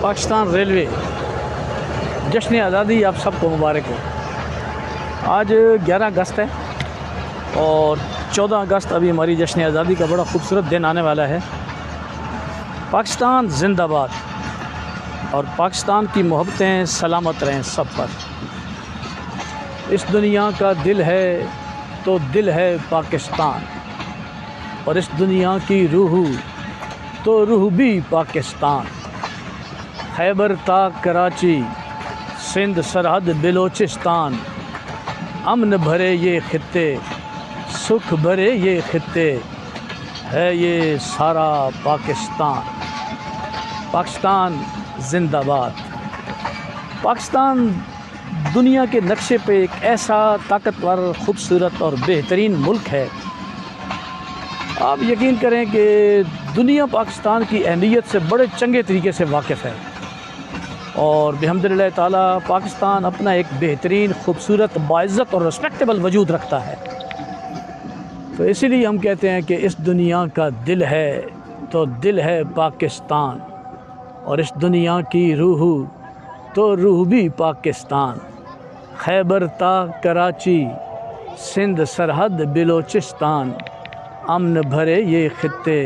Pakistan railway جشن آزادی آپ سب کو مبارک ہو۔ آج 11 اگست ہے اور 14 اگست ابھی ہماری جشن آزادی کا بڑا خوبصورت دن آنے والا ہے۔ پاکستان زندہ باد اور پاکستان کی محبتیں سلامت رہیں سب پر۔ اس دنیا کا دل ہے تو دل ہے پاکستان، اور اس دنیا کی روح تو روح بھی پاکستان۔ خیبر تا کراچی، سندھ سرحد بلوچستان، امن بھرے یہ خطے، سکھ بھرے یہ خطے، ہے یہ سارا پاکستان۔ پاکستان زندہ باد۔ پاکستان دنیا کے نقشے پہ ایک ایسا طاقتور، خوبصورت اور بہترین ملک ہے۔ آپ یقین کریں کہ دنیا پاکستان کی اہمیت سے بڑے چنگے طریقے سے واقف ہے، اور بحمدللہ تعالیٰ پاکستان اپنا ایک بہترین، خوبصورت، باعزت اور ریسپیکٹیبل وجود رکھتا ہے۔ تو اسی لیے ہم کہتے ہیں کہ اس دنیا کا دل ہے تو دل ہے پاکستان، اور اس دنیا کی روح تو روح بھی پاکستان۔ خیبر تا کراچی، سندھ سرحد بلوچستان، امن بھرے یہ خطے،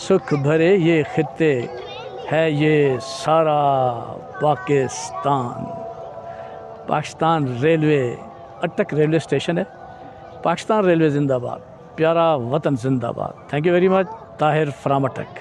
سکھ بھرے یہ خطے، ہے یہ سارا پاکستان۔ پاکستان ریلوے اٹک ریلوے اسٹیشن ہے۔ پاکستان ریلوے زندہ باد، پیارا وطن زندہ باد۔ Thank you very much. Tahir from Attock.